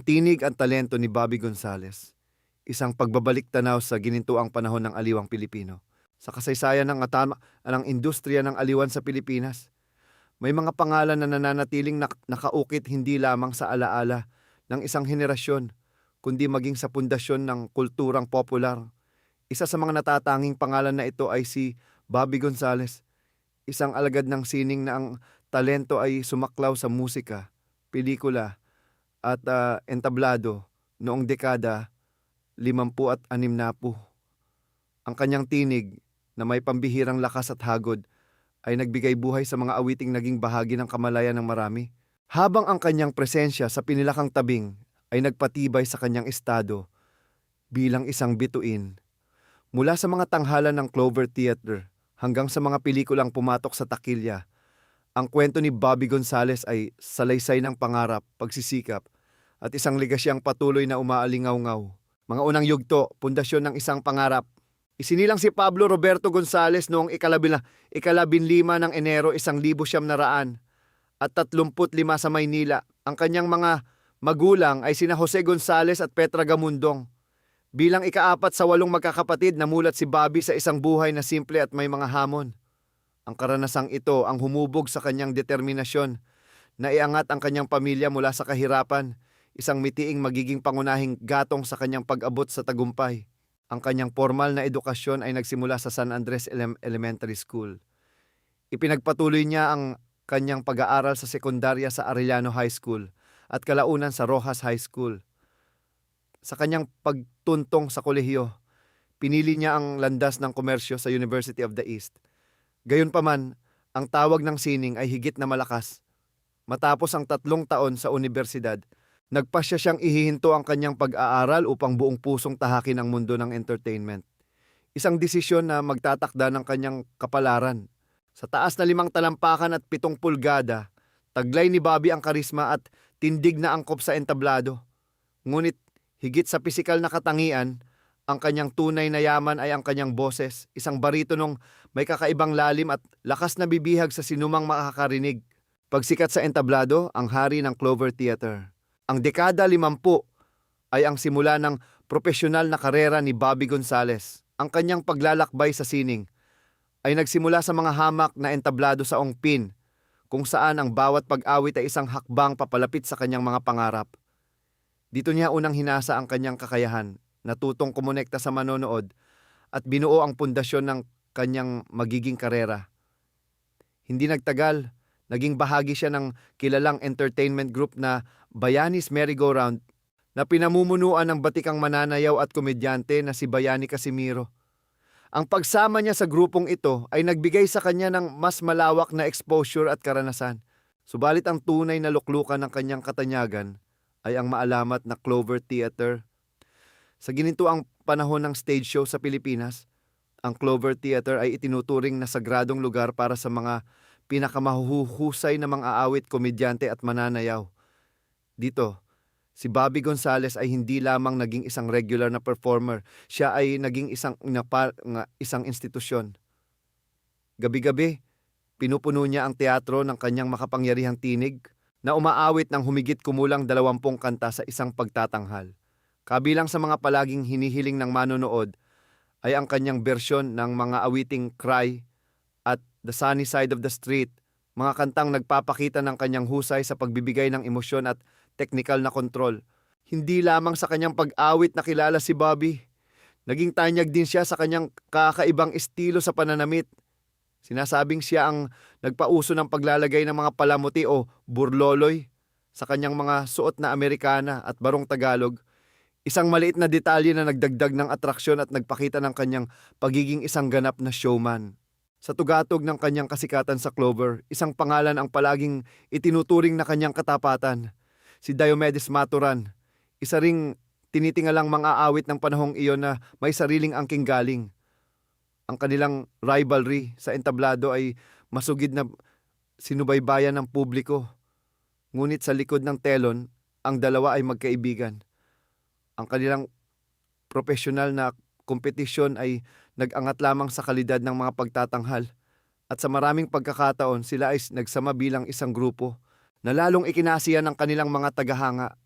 tinig at talento ni Bobby Gonzales, isang pagbabalik tanaw sa ginintuang panahon ng aliwang Pilipino. Sa kasaysayan ng industriya ng aliwan sa Pilipinas, may mga pangalan na nananatiling nakaukit hindi lamang sa alaala ng isang henerasyon, kundi maging sa pundasyon ng kulturang popular. Isa sa mga natatanging pangalan na ito ay si Bobby Gonzales, isang alagad ng sining na ang talento ay sumaklaw sa musika, pelikula at entablado noong dekada 50 at 60. Ang kanyang tinig na may pambihirang lakas at hagod ay nagbigay buhay sa mga awiting naging bahagi ng kamalayan ng marami. Habang ang kanyang presensya sa pinilakang tabing ay nagpatibay sa kanyang estado bilang isang bituin. Mula sa mga tanghalan ng Clover Theater hanggang sa mga pelikulang pumatok sa takilya, ang kwento ni Bobby Gonzales ay salaysay ng pangarap, pagsisikap, at isang legasyang patuloy na umaalingaw-ngaw. Mga unang yugto, pundasyon ng isang pangarap. Isinilang si Pablo Roberto Gonzales noong ikalabinlima ng Enero 1935 at 35 sa Maynila. Ang kanyang mga magulang ay sina Jose Gonzales at Petra Gamundong. Bilang ika-4 sa 8 magkakapatid, namulat si Bobby sa isang buhay na simple at may mga hamon. Ang karanasang ito ang humubog sa kanyang determinasyon na iangat ang kanyang pamilya mula sa kahirapan, isang mitiing magiging pangunahing gatong sa kanyang pag-abot sa tagumpay. Ang kanyang formal na edukasyon ay nagsimula sa San Andres Elementary School. Ipinagpatuloy niya ang kanyang pag-aaral sa sekundarya sa Arellano High School at kalaunan sa Rojas High School. Sa kanyang pagtuntong sa kolehiyo, pinili niya ang landas ng komersyo sa University of the East. Gayunpaman, ang tawag ng sining ay higit na malakas. Matapos ang 3 taon sa universidad, nagpasya siyang ihihinto ang kanyang pag-aaral upang buong pusong tahakin ang mundo ng entertainment. Isang desisyon na magtatakda ng kanyang kapalaran. Sa taas na 5 talampakan at 7 pulgada, taglay ni Bobby ang karisma at tindig na angkop sa entablado. Ngunit higit sa pisikal na katangian, ang kanyang tunay na yaman ay ang kanyang boses, isang baritonong may kakaibang lalim at lakas na bibihag sa sinumang makakarinig. Pagsikat sa entablado, ang hari ng Clover Theater. Ang dekada 50 ay ang simula ng propesyonal na karera ni Bobby Gonzales. Ang kanyang paglalakbay sa sining ay nagsimula sa mga hamak na entablado sa Ongpin, kung saan ang bawat pag-awit ay isang hakbang papalapit sa kanyang mga pangarap. Dito niya unang hinasa ang kanyang kakayahan, natutong kumonekta sa manonood at binuo ang pundasyon ng kanyang magiging karera. Hindi nagtagal, naging bahagi siya ng kilalang entertainment group na Bayanis Merry-Go-Round na pinamumunuan ng batikang mananayaw at komedyante na si Bayani Casimiro. Ang pagsama niya sa grupong ito ay nagbigay sa kanya ng mas malawak na exposure at karanasan. Subalit ang tunay na luklukan ng kanyang katanyagan ay ang maalamat na Clover Theater. Sa ginintuang panahon ng stage show sa Pilipinas, ang Clover Theater ay itinuturing na sagradong lugar para sa mga pinakamahuhusay na mga aawit, komedyante at mananayaw. Dito, si Bobby Gonzales ay hindi lamang naging isang regular na performer, siya ay naging isang institusyon. Gabi-gabi, pinupuno niya ang teatro ng kanyang makapangyarihang tinig na umaawit ng humigit kumulang 20 kanta sa isang pagtatanghal. Kabilang sa mga palaging hinihiling ng manonood ay ang kanyang bersyon ng mga awiting Cry at The Sunny Side of the Street, mga kantang nagpapakita ng kanyang husay sa pagbibigay ng emosyon at teknikal na kontrol. Hindi lamang sa kanyang pag-awit nakilala si Bobby, naging tanyag din siya sa kanyang kakaibang estilo sa pananamit. Sinasabing siya ang nagpauso ng paglalagay ng mga palamuti o burloloy sa kanyang mga suot na Amerikana at barong Tagalog. Isang maliit na detalye na nagdagdag ng atraksyon at nagpakita ng kanyang pagiging isang ganap na showman. Sa tugatog ng kanyang kasikatan sa Clover, isang pangalan ang palaging itinuturing na kanyang katapatan, si Diomedes Maturan, isa ring tinitingalang mga awit ng panahong iyon na may sariling angking galing. Ang kanilang rivalry sa entablado ay masugid na sinubaybayan ng publiko. Ngunit sa likod ng telon, ang dalawa ay magkaibigan. Ang kanilang profesional na kompetisyon ay nag-angat lamang sa kalidad ng mga pagtatanghal. At sa maraming pagkakataon, sila ay nagsama bilang isang grupo na lalong ikinasiya ng kanilang mga tagahanga.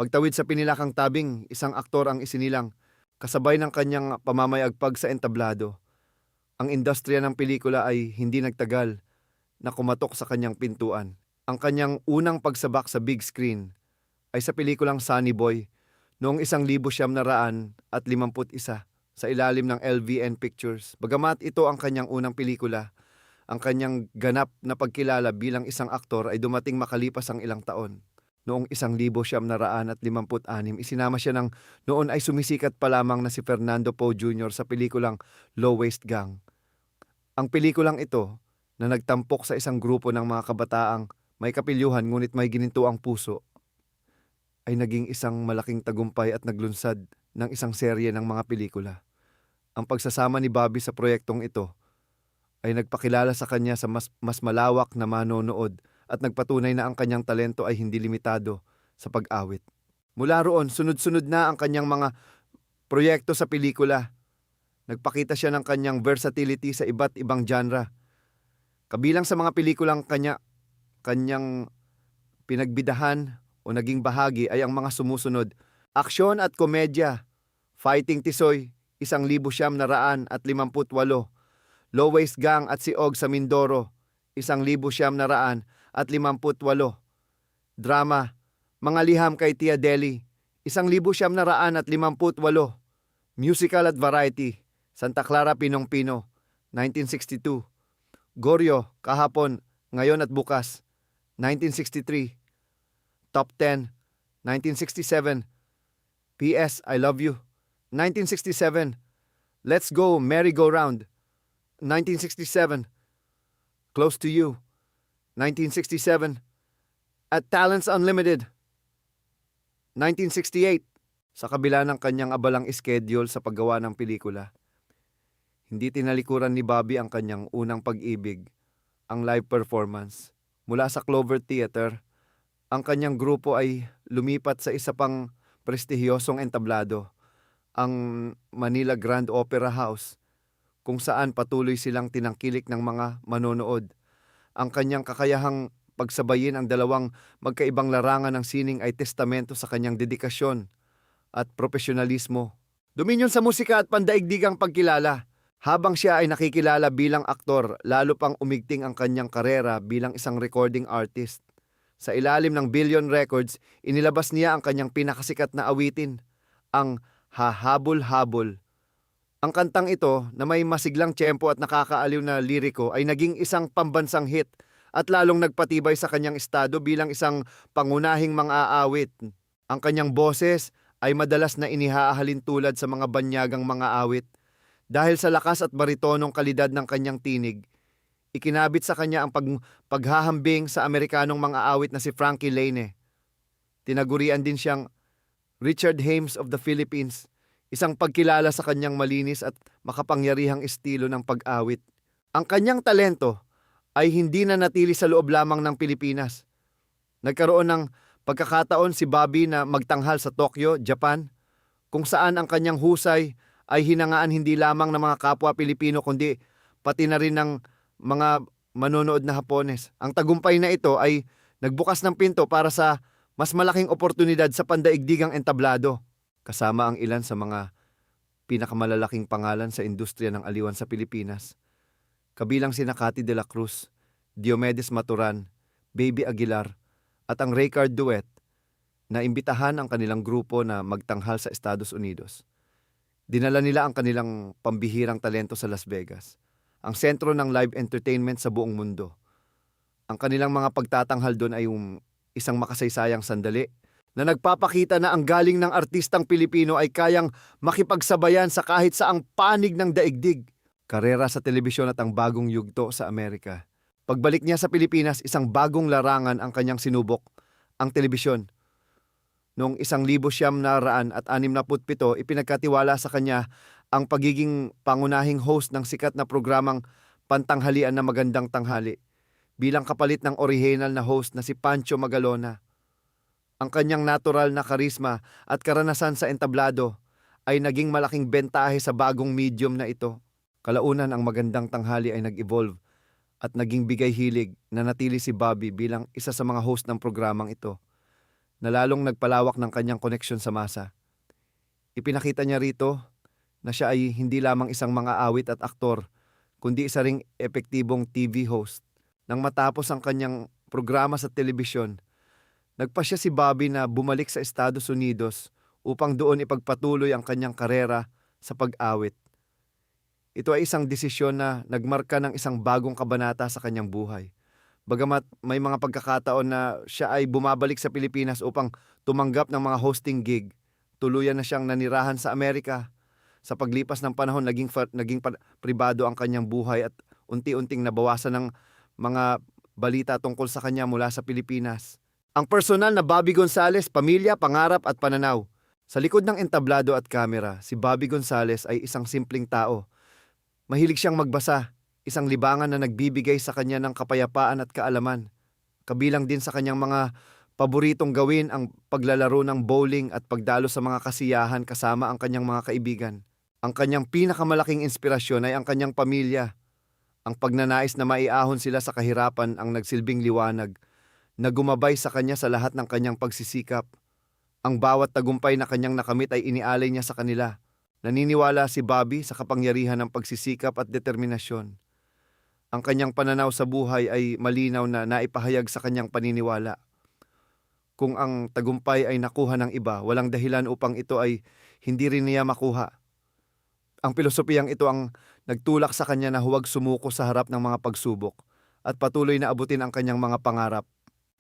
Pagtawid sa pinilakang tabing, isang aktor ang isinilang, kasabay ng kanyang pamamayagpag sa entablado. Ang industriya ng pelikula ay hindi nagtagal na kumatok sa kanyang pintuan. Ang kanyang unang pagsabak sa big screen ay sa pelikulang Sunny Boy noong 1951 sa ilalim ng LVN Pictures. Bagamat ito ang kanyang unang pelikula, ang kanyang ganap na pagkilala bilang isang aktor ay dumating makalipas ang ilang taon. Noong 1956, isinama siya ng noon ay sumisikat pa lamang na si Fernando Poe Jr. sa pelikulang Low Waist Gang. Ang pelikulang ito, na nagtampok sa isang grupo ng mga kabataang may kapilyuhan ngunit may ginintuang puso, ay naging isang malaking tagumpay at naglunsad ng isang serye ng mga pelikula. Ang pagsasama ni Bobby sa proyektong ito ay nagpakilala sa kanya sa mas malawak na manonood at nagpatunay na ang kanyang talento ay hindi limitado sa pag-awit. Mula roon, sunod-sunod na ang kanyang mga proyekto sa pelikula. Nagpakita siya ng kanyang versatility sa iba't ibang genre. Kabilang sa mga pelikulang kanyang pinagbidahan o naging bahagi ay ang mga sumusunod: aksyon at komedya, Fighting Tisoy, 1958, Low Waist Gang at Si Og sa Mindoro, 1958, drama, Mga Liham kay Tia Deli, 1958, musical at variety, Santa Clara Pinong-Pino, 1962, Goryo, Kahapon, Ngayon at Bukas, 1963, Top 10, 1967, PS, I Love You, 1967, Let's Go Merry Go Round, 1967, Close to You, 1967, at Talents Unlimited, 1968. Sa kabila ng kanyang abalang schedule sa paggawa ng pelikula, hindi tinalikuran ni Bobby ang kanyang unang pag-ibig, ang live performance. Mula sa Clover Theater, ang kanyang grupo ay lumipat sa isa pang prestihiyosong entablado, ang Manila Grand Opera House, kung saan patuloy silang tinangkilik ng mga manonood. Ang kanyang kakayahang pagsabayin ang dalawang magkaibang larangan ng sining ay testamento sa kanyang dedikasyon at profesionalismo. Dominion sa musika at pandaigdigang pagkilala. Habang siya ay nakikilala bilang aktor, lalo pang umigting ang kanyang karera bilang isang recording artist. Sa ilalim ng Billion Records, inilabas niya ang kanyang pinakasikat na awitin, ang Hahabol-Habol. Ang kantang ito, na may masiglang tiyempo at nakakaaliw na liriko, ay naging isang pambansang hit at lalong nagpatibay sa kanyang estado bilang isang pangunahing mang-aawit. Ang kanyang boses ay madalas na inihahalin tulad sa mga banyagang mga awit. Dahil sa lakas at baritonong kalidad ng kanyang tinig, ikinabit sa kanya ang paghahambing sa Amerikanong mga awit na si Frankie Laine. Tinagurian din siyang Richard Hames of the Philippines, isang pagkilala sa kanyang malinis at makapangyarihang estilo ng pag-awit. Ang kanyang talento ay hindi na natili sa loob lamang ng Pilipinas. Nagkaroon ng pagkakataon si Bobby na magtanghal sa Tokyo, Japan, kung saan ang kanyang husay ay hinangaan hindi lamang ng mga kapwa Pilipino kundi pati na rin ng mga manonood na Hapones. Ang tagumpay na ito ay nagbukas ng pinto para sa mas malaking oportunidad sa pandaigdigang entablado, kasama ang ilan sa mga pinakamalalaking pangalan sa industriya ng aliwan sa Pilipinas. Kabilang sina Cathy de la Cruz, Diomedes Maturan, Baby Aguilar at ang Raycard Duet na imbitahan ang kanilang grupo na magtanghal sa Estados Unidos. Dinala nila ang kanilang pambihirang talento sa Las Vegas, ang sentro ng live entertainment sa buong mundo. Ang kanilang mga pagtatanghal doon ay isang makasaysayang sandali na nagpapakita na ang galing ng artistang Pilipino ay kayang makipagsabayan sa kahit saang panig ng daigdig. Karera sa telebisyon at ang bagong yugto sa Amerika. Pagbalik niya sa Pilipinas, isang bagong larangan ang kanyang sinubok, ang telebisyon. Noong 1967, ipinagkatiwala sa kanya ang pagiging pangunahing host ng sikat na programang Pantanghalian na Magandang Tanghali bilang kapalit ng orihinal na host na si Pancho Magalona. Ang kanyang natural na karisma at karanasan sa entablado ay naging malaking bentahe sa bagong medium na ito. Kalaunan ang Magandang Tanghali ay nag-evolve at naging bigay hilig na natili si Bobby bilang isa sa mga host ng programang ito. na lalong nagpalawak ng kanyang koneksyon sa masa. Ipinakita niya rito na siya ay hindi lamang isang mga awit at aktor, kundi isa ring epektibong TV host. Nang matapos ang kanyang programa sa telebisyon, nagpasya si Bobby na bumalik sa Estados Unidos upang doon ipagpatuloy ang kanyang karera sa pag-awit. Ito ay isang desisyon na nagmarka ng isang bagong kabanata sa kanyang buhay. Bagamat may mga pagkakataon na siya ay bumabalik sa Pilipinas upang tumanggap ng mga hosting gig, tuluyan na siyang nanirahan sa Amerika. Sa paglipas ng panahon, naging pribado ang kanyang buhay at unti-unting nabawasan ng mga balita tungkol sa kanya mula sa Pilipinas. Ang personal na Bobby Gonzales, pamilya, pangarap at pananaw. Sa likod ng entablado at kamera, si Bobby Gonzales ay isang simpleng tao. Mahilig siyang magbasa, isang libangan na nagbibigay sa kanya ng kapayapaan at kaalaman. Kabilang din sa kanyang mga paboritong gawin ang paglalaro ng bowling at pagdalo sa mga kasiyahan kasama ang kanyang mga kaibigan. Ang kanyang pinakamalaking inspirasyon ay ang kanyang pamilya. Ang pagnanais na maiahon sila sa kahirapan ang nagsilbing liwanag na gumabay sa kanya sa lahat ng kanyang pagsisikap. Ang bawat tagumpay na kanyang nakamit ay inialay niya sa kanila. Naniniwala si Bobby sa kapangyarihan ng pagsisikap at determinasyon. Ang kanyang pananaw sa buhay ay malinaw na naipahayag sa kanyang paniniwala. Kung ang tagumpay ay nakuha ng iba, walang dahilan upang ito ay hindi rin niya makuha. Ang pilosopiyang ito ang nagtulak sa kanya na huwag sumuko sa harap ng mga pagsubok at patuloy na abutin ang kanyang mga pangarap.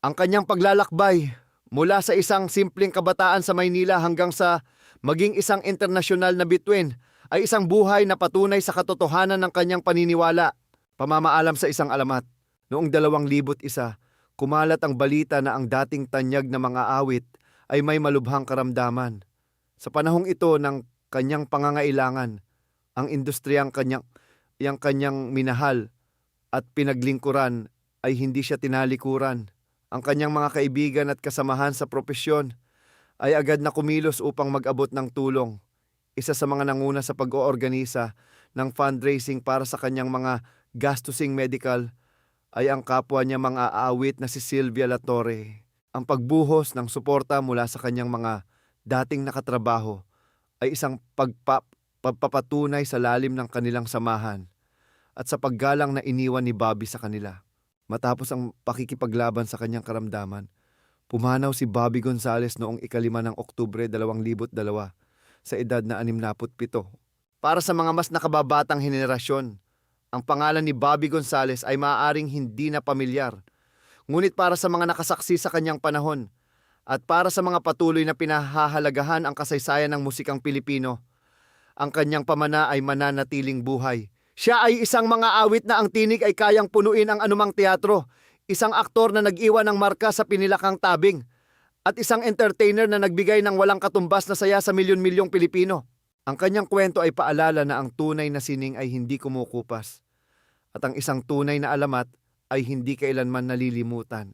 Ang kanyang paglalakbay mula sa isang simpleng kabataan sa Maynila hanggang sa maging isang internasyonal na bituin ay isang buhay na patunay sa katotohanan ng kanyang paniniwala. Pamamaalam sa isang alamat. Noong 2001, kumalat ang balita na ang dating tanyag na mga awit ay may malubhang karamdaman. Sa panahong ito ng kanyang pangangailangan, ang industriyang kanyang minahal at pinaglingkuran ay hindi siya tinalikuran. Ang kanyang mga kaibigan at kasamahan sa propesyon ay agad na kumilos upang mag-abot ng tulong. Isa sa mga nanguna sa pag-oorganisa ng fundraising para sa kanyang mga gastusing medical ay ang kapwa niya mga aawit na si Sylvia Latorre. Ang pagbuhos ng suporta mula sa kanyang mga dating nakatrabaho ay isang pagpapatunay sa lalim ng kanilang samahan at sa paggalang na iniwan ni Bobby sa kanila. Matapos ang pakikipaglaban sa kanyang karamdaman, pumanaw si Bobby Gonzales noong 5 ng Oktubre 2002 sa edad na 67. Para sa mga mas nakababatang henerasyon, ang pangalan ni Bobby Gonzales ay maaaring hindi na pamilyar. Ngunit para sa mga nakasaksi sa kanyang panahon at para sa mga patuloy na pinahahalagahan ang kasaysayan ng musikang Pilipino, ang kanyang pamana ay mananatiling buhay. Siya ay isang mga awit na ang tinig ay kayang punuin ang anumang teatro, isang aktor na nag-iwan ng marka sa pinilakang tabing, at isang entertainer na nagbigay ng walang katumbas na saya sa milyon-milyong Pilipino. Ang kanyang kwento ay paalala na ang tunay na sining ay hindi kumukupas, at ang isang tunay na alamat ay hindi kailanman nalilimutan.